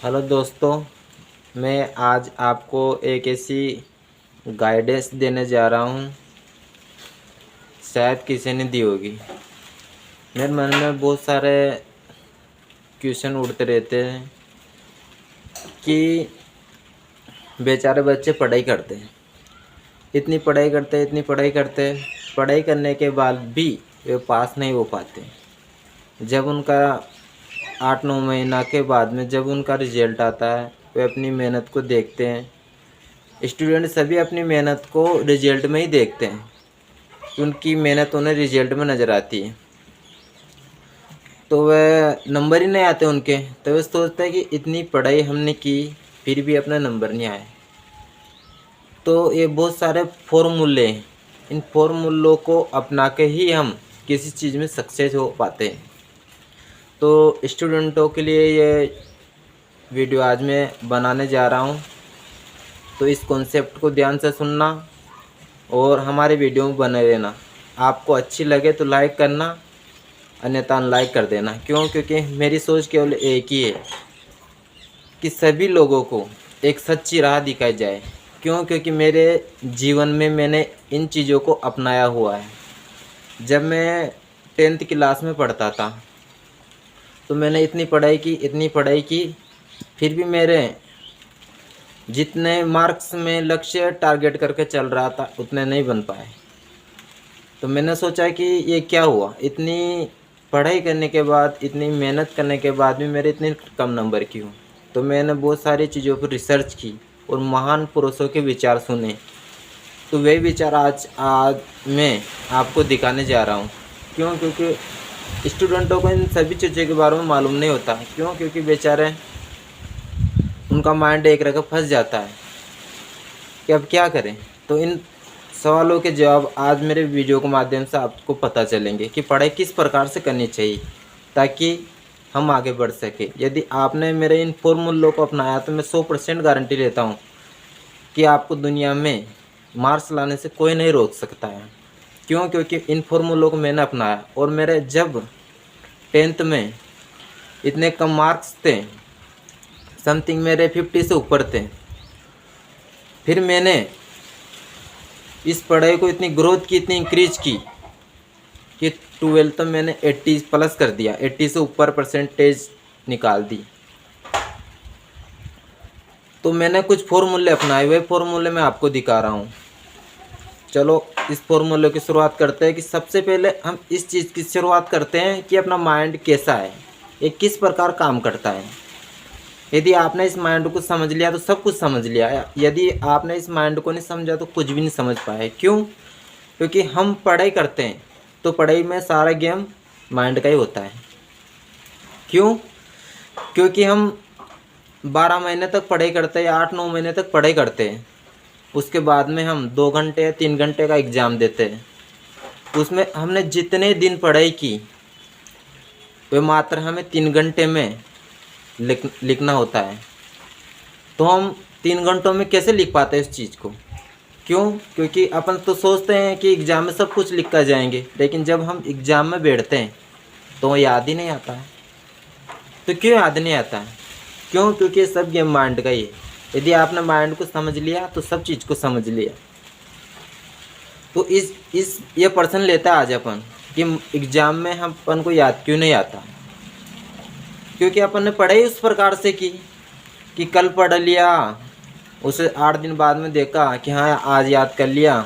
Hello दोस्तों, मैं आज आपको एक ऐसी गाइडेंस देने जा रहा हूँ, शायद किसी ने दी होगी। मेरे मन में बहुत सारे क्वेश्चन उठते रहते हैं कि बेचारे बच्चे पढ़ाई करते हैं, इतनी पढ़ाई करते हैं, इतनी पढ़ाई करते हैं, पढ़ाई करने के बाद भी वे पास नहीं हो पाते। जब उनका 8-9 महीना के बाद में जब उनका रिजल्ट आता है, वे अपनी मेहनत को देखते हैं। स्टूडेंट सभी अपनी मेहनत को रिजल्ट में ही देखते हैं, उनकी मेहनत उन्हें रिजल्ट में नज़र आती है। तो वह नंबर ही नहीं आते उनके, तो वह सोचते हैं कि इतनी पढ़ाई हमने की फिर भी अपना नंबर नहीं आए। तो ये बहुत सारे फॉर्मूले हैं, इन फॉर्मूलों को अपना के ही हम किसी चीज़ में सक्सेस हो पाते हैं। तो स्टूडेंटों के लिए ये वीडियो आज मैं बनाने जा रहा हूँ। तो इस कॉन्सेप्ट को ध्यान से सुनना और हमारे वीडियो में बने रहना। आपको अच्छी लगे तो लाइक करना, अन्यथा अनलाइक कर देना। क्योंकि मेरी सोच केवल एक ही है कि सभी लोगों को एक सच्ची राह दिखाई जाए। क्योंकि मेरे जीवन में मैंने इन चीज़ों को अपनाया हुआ है। जब मैं 10th क्लास में पढ़ता था तो मैंने इतनी पढ़ाई की, फिर भी मेरे जितने मार्क्स में लक्ष्य टारगेट करके चल रहा था उतने नहीं बन पाए। तो मैंने सोचा कि ये क्या हुआ, इतनी पढ़ाई करने के बाद, इतनी मेहनत करने के बाद भी मेरे इतने कम नंबर क्यों। तो मैंने बहुत सारी चीज़ों पर रिसर्च की और महान पुरुषों के विचार सुने। तो वही विचार आज मैं आपको दिखाने जा रहा हूँ। क्योंकि स्टूडेंटों को इन सभी चीज़ों के बारे में मालूम नहीं होता। क्योंकि बेचारे उनका माइंड एक रखा फंस जाता है कि अब क्या करें। तो इन सवालों के जवाब आज मेरे वीडियो के माध्यम से आपको पता चलेंगे कि पढ़ाई किस प्रकार से करनी चाहिए ताकि हम आगे बढ़ सके। यदि आपने मेरे इन फॉर्मूलों को अपनाया तो मैं 100% गारंटी लेता हूँ कि आपको दुनिया में मार्क्स लाने से कोई नहीं रोक सकता है। क्योंकि इन फॉर्मूलों को मैंने अपनाया और मेरे जब 10th में इतने कम मार्क्स थे, समथिंग मेरे 50 से ऊपर थे, फिर मैंने इस पढ़ाई को इतनी ग्रोथ की, इतनी इंक्रीज की कि 12th में मैंने 80 प्लस कर दिया, 80 से ऊपर परसेंटेज निकाल दी। तो मैंने कुछ फॉर्मूले अपनाए, वही फॉर्मूले मैं आपको दिखा रहा हूँ। चलो इस फॉर्मूले की शुरुआत करते हैं कि सबसे पहले हम इस चीज़ की शुरुआत करते हैं कि अपना माइंड कैसा है, ये किस प्रकार काम करता है। यदि आपने इस माइंड को समझ लिया तो सब कुछ समझ लिया। यदि आपने इस माइंड को नहीं समझा तो कुछ भी नहीं समझ पाए। क्योंकि हम पढ़ाई करते हैं तो पढ़ाई में सारा गेम माइंड का ही होता है। क्योंकि हम 12 महीने तक पढ़ाई करते हैं या 8-9 महीने तक पढ़ाई करते हैं, उसके बाद में हम 2 घंटे या 3 घंटे का एग्ज़ाम देते हैं। उसमें हमने जितने दिन पढ़ाई की वह मात्र हमें 3 घंटे में लिखना होता है। तो हम 3 घंटों में कैसे लिख पाते हैं इस चीज़ को। क्योंकि अपन तो सोचते हैं कि एग्ज़ाम में सब कुछ लिख कर जाएंगे, लेकिन जब हम एग्ज़ाम में बैठते हैं तो वो याद ही नहीं आता है। तो क्यों याद नहीं आता है? क्योंकि सब गेम माइंड का ही है। यदि आपने माइंड को समझ लिया तो सब चीज़ को समझ लिया। तो ये पर्सन लेता है आज अपन कि एग्ज़ाम में हम अपन को याद क्यों नहीं आता। क्योंकि अपन ने पढ़ाई उस प्रकार से की कि कल पढ़ लिया, उसे 8 दिन बाद में देखा कि हाँ आज याद कर लिया,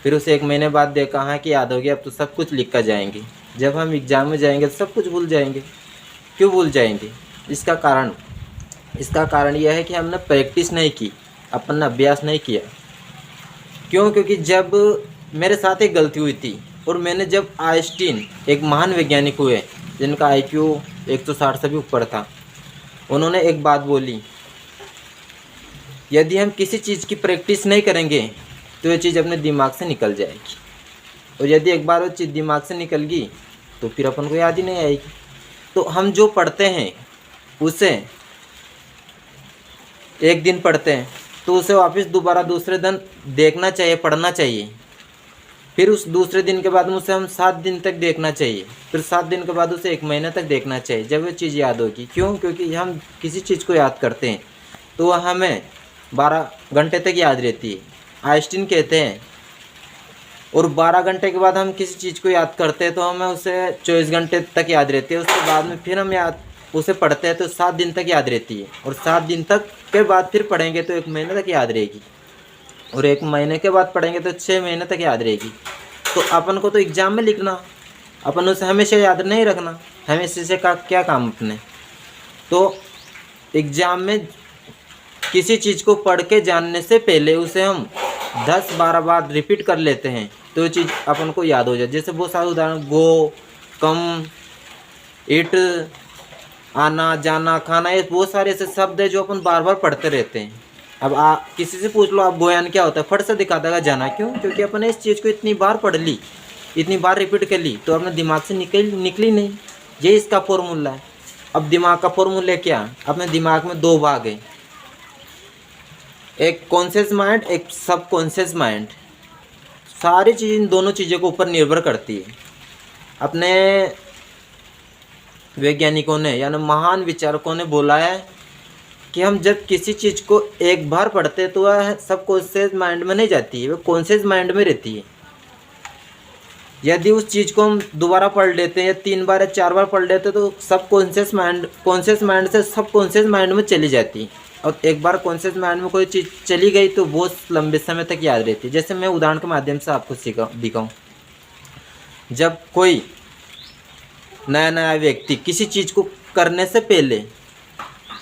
फिर उसे 1 महीने बाद देखा हाँ कि याद हो गया, अब तो सब कुछ लिख कर जाएंगे। जब हम एग्ज़ाम में जाएंगे तो सब कुछ भूल जाएंगे। क्यों भूल जाएंगे? इसका कारण यह है कि हमने प्रैक्टिस नहीं की, अपन ने अभ्यास नहीं किया। क्योंकि जब मेरे साथ एक गलती हुई थी और मैंने जब आइंस्टीन एक महान वैज्ञानिक हुए जिनका IQ 160 से भी ऊपर था, उन्होंने एक बात बोली, यदि हम किसी चीज़ की प्रैक्टिस नहीं करेंगे तो ये चीज़ अपने दिमाग से निकल जाएगी, और यदि एक बार वो चीज़ दिमाग से निकल गई तो फिर अपन को याद ही नहीं आएगी। तो हम जो पढ़ते हैं उसे एक दिन पढ़ते हैं तो उसे वापस दोबारा दूसरे दिन देखना चाहिए, पढ़ना चाहिए। फिर उस दूसरे दिन के बाद में उसे हम 7 दिन तक देखना चाहिए, फिर 7 दिन के बाद उसे 1 महीने तक देखना चाहिए, जब वो चीज़ याद होगी। क्यों? क्योंकि हम किसी चीज़ को याद करते हैं तो वह हमें 12 घंटे तक याद रहती है, आइंस्टीन कहते हैं। और 12 घंटे के बाद हम किसी चीज़ को याद करते हैं तो हमें उसे 24 घंटे तक याद रहती है। उसके बाद में फिर हम उसे पढ़ते हैं तो 7 दिन तक याद रहती है, और 7 दिन तक के बाद फिर पढ़ेंगे तो 1 महीने तक याद रहेगी, और 1 महीने के बाद पढ़ेंगे तो 6 महीने तक याद रहेगी। तो अपन को तो एग्ज़ाम में लिखना, अपन उसे हमेशा याद नहीं रखना, हमेशा से का क्या काम अपने। तो एग्ज़ाम में किसी चीज़ को पढ़ के जानने से पहले उसे हम 10-12 बार रिपीट कर लेते हैं तो ये चीज़ अपन को याद हो जाए। जैसे बहुत सारे उदाहरण, गो, कम, इट, आना, जाना, खाना, ये बहुत सारे ऐसे शब्द है जो अपन बार बार पढ़ते रहते हैं। अब किसी से पूछ लो आप गोयान क्या होता है, फट से दिखा देगा जाना। क्यों? क्योंकि अपन ने इस चीज़ को इतनी बार पढ़ ली, इतनी बार रिपीट कर ली तो अपने दिमाग से निकली नहीं। ये इसका फॉर्मूला है। अब दिमाग का फॉर्मूला क्या? अपने दिमाग में 2 भाग है, एक कॉन्शियस माइंड, एक सब कॉन्शियस माइंड। सारी चीज़ इन दोनों चीज़ों के ऊपर निर्भर करती है। अपने वैज्ञानिकों ने यानी महान विचारकों ने बोला है कि हम जब किसी चीज़ को एक बार पढ़ते हैं तो वह सब कॉन्शियस माइंड में नहीं जाती है, वह कॉन्शियस माइंड में रहती है। यदि उस चीज़ को हम दोबारा पढ़ लेते हैं या 3 बार या 4 बार पढ़ लेते हैं तो सब कॉन्शियस माइंड से सब कॉन्शियस माइंड में चली जाती है। और एक बार कॉन्शियस माइंड में कोई चीज़ चली गई तो बहुत लंबे समय तक याद रहती है। जैसे मैं उदाहरण के माध्यम से आपको दिखाऊं, जब कोई नया व्यक्ति किसी चीज़ को करने से पहले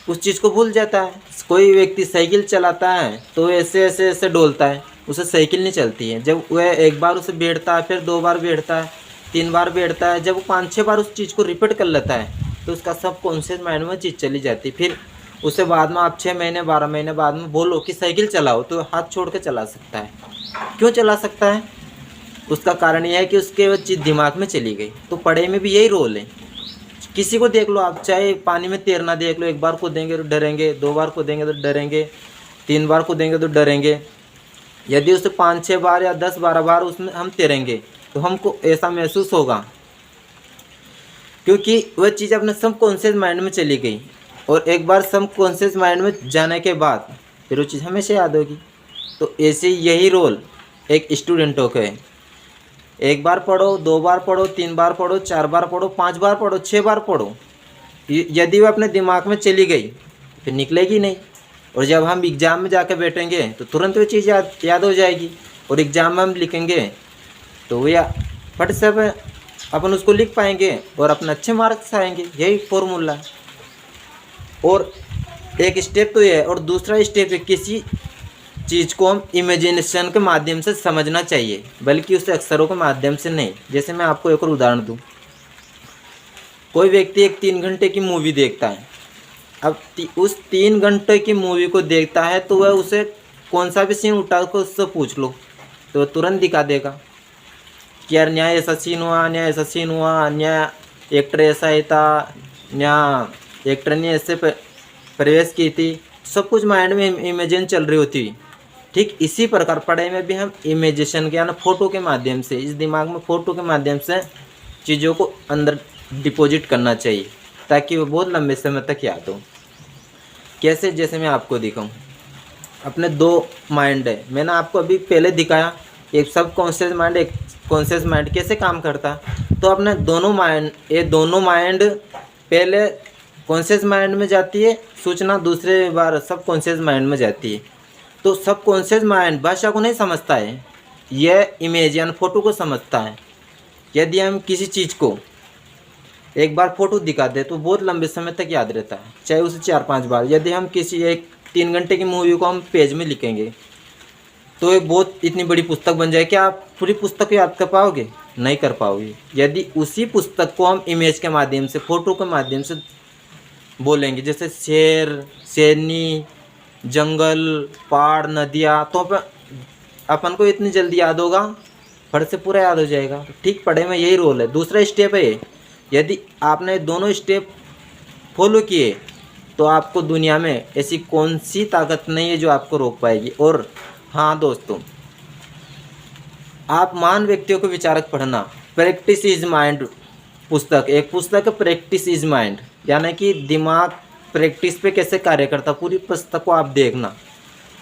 उस चीज़ को भूल जाता है। कोई व्यक्ति साइकिल चलाता है तो ऐसे ऐसे ऐसे डोलता है, उसे साइकिल नहीं चलती है। जब वह एक बार उसे बैठता है, फिर 2 बार बैठता है, 3 बार बैठता है, जब वो 5-6 बार उस चीज़ को रिपीट कर लेता है तो उसका सब कॉन्शियस माइंड में चीज़ चली जाती है। फिर उसे बाद में आप 6 महीने 12 महीने बाद में बोलो कि साइकिल चलाओ तो हाथ छोड़ के चला सकता है। क्यों चला सकता है? उसका कारण यह है कि उसके वो चीज़ दिमाग में चली गई। तो पढ़ाई में भी यही रोल है। किसी को देख लो आप, चाहे पानी में तैरना देख लो, 1 बार कूदेंगे तो डरेंगे, 2 बार कूदेंगे तो डरेंगे, 3 बार कूदेंगे तो डरेंगे। यदि उसे 5-6 बार या 10-12 बार उसमें हम तैरेंगे तो हमको ऐसा महसूस होगा क्योंकि वह चीज़ अपने सब कॉन्शियस माइंड में चली गई। और एक बार सब कॉन्शियस माइंड में जाने के बाद फिर वो चीज़ हमेशा याद होगी। तो ऐसे यही रोल एक स्टूडेंटों का है। 1 बार पढ़ो, 2 बार पढ़ो, 3 बार पढ़ो, 4 बार पढ़ो, 5 बार पढ़ो, 6 बार पढ़ो, यदि वह अपने दिमाग में चली गई फिर निकलेगी नहीं। और जब हम एग्ज़ाम में जाकर बैठेंगे तो तुरंत वो चीज़ याद हो जाएगी, और एग्ज़ाम में हम लिखेंगे तो वह फट से अपन उसको लिख पाएंगे और अपने अच्छे मार्क्स आएंगे। यही फॉर्मूला है। और एक स्टेप तो ये है, और दूसरा स्टेप है किसी चीज़ को हम इमेजिनेशन के माध्यम से समझना चाहिए, बल्कि उसे अक्षरों के माध्यम से नहीं। जैसे मैं आपको एक और उदाहरण दूं, कोई व्यक्ति एक 3 घंटे की मूवी देखता है। अब उस 3 घंटे की मूवी को देखता है तो वह उसे कौन सा भी सीन उठा कर उससे पूछ लो तो वह तुरंत दिखा देगा कि यार न्याय ऐसा सीन हुआ, न्याय ऐसा सीन हुआ, न्याय एक्टर ऐसा ही था, न्याय एक्टर ने ऐसे प्रवेश की थी। सब कुछ माइंड में इमेजिन चल रही होती। ठीक इसी प्रकार पढ़ाई में भी हम इमेजिनेशन के यानी फ़ोटो के माध्यम से, इस दिमाग में फ़ोटो के माध्यम से चीज़ों को अंदर डिपॉजिट करना चाहिए ताकि वो बहुत लंबे समय तक याद हो। कैसे? जैसे मैं आपको दिखाऊं, अपने 2 माइंड है। मैंने आपको अभी पहले दिखाया एक सब कॉन्शियस माइंड, एक कॉन्शियस माइंड कैसे काम करता है। तो अपने दोनों माइंड पहले कॉन्शियस माइंड में जाती है सूचना, दूसरे बार सब कॉन्शियस माइंड में जाती है। तो सब कॉन्शियस माइंड भाषा को नहीं समझता है, यह इमेज यानी फ़ोटो को समझता है। यदि हम किसी चीज़ को एक बार फ़ोटो दिखा दे तो बहुत लंबे समय तक याद रहता है, चाहे उसे 4-5 बार। यदि हम किसी एक 3 घंटे की मूवी को हम पेज में लिखेंगे तो एक बहुत इतनी बड़ी पुस्तक बन जाए। क्या आप पूरी पुस्तक याद कर पाओगे? नहीं कर पाओगे। यदि उसी पुस्तक को हम इमेज के माध्यम से, फ़ोटो के माध्यम से बोलेंगे, जैसे शेर, शेरनी, जंगल, पहाड़, नदियाँ, तो अपन को इतनी जल्दी याद होगा, फट से पूरा याद हो जाएगा। ठीक पढ़ाई में यही रोल है। दूसरा स्टेप है, यदि आपने दोनों स्टेप फॉलो किए तो आपको दुनिया में ऐसी कौन सी ताकत नहीं है जो आपको रोक पाएगी। और हाँ दोस्तों, आप महान व्यक्तियों को विचारक पढ़ना। प्रैक्टिस इज माइंड पुस्तक, एक पुस्तक है प्रैक्टिस इज माइंड, यानी कि दिमाग प्रैक्टिस पे कैसे कार्य करता, पूरी पुस्तक को आप देखना।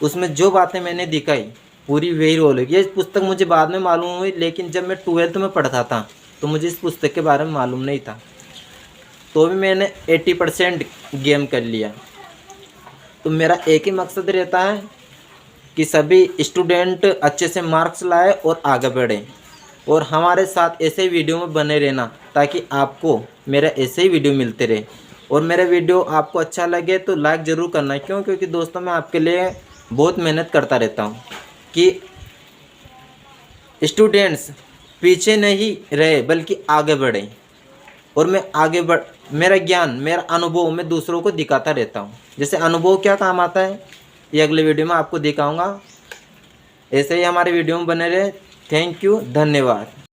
उसमें जो बातें मैंने दिखाई पूरी वही रोल है। ये पुस्तक मुझे बाद में मालूम हुई, लेकिन जब मैं 12th में पढ़ता था तो मुझे इस पुस्तक के बारे में मालूम नहीं था, तो भी मैंने 80% गेम कर लिया। तो मेरा एक ही मकसद रहता है कि सभी स्टूडेंट अच्छे से मार्क्स लाए और आगे बढ़ें, और हमारे साथ ऐसे वीडियो में बने रहना ताकि आपको मेरा ऐसे ही वीडियो मिलते रहे। और मेरा वीडियो आपको अच्छा लगे तो लाइक ज़रूर करना, क्योंकि दोस्तों मैं आपके लिए बहुत मेहनत करता रहता हूँ कि स्टूडेंट्स पीछे नहीं रहे बल्कि आगे बढ़ें। और मैं आगे बढ़, मेरा ज्ञान, मेरा अनुभव मैं दूसरों को दिखाता रहता हूँ। जैसे अनुभव क्या काम आता है ये अगले वीडियो में आपको दिखाऊंगा। ऐसे ही हमारे वीडियो में बने रहे। थैंक यू, धन्यवाद।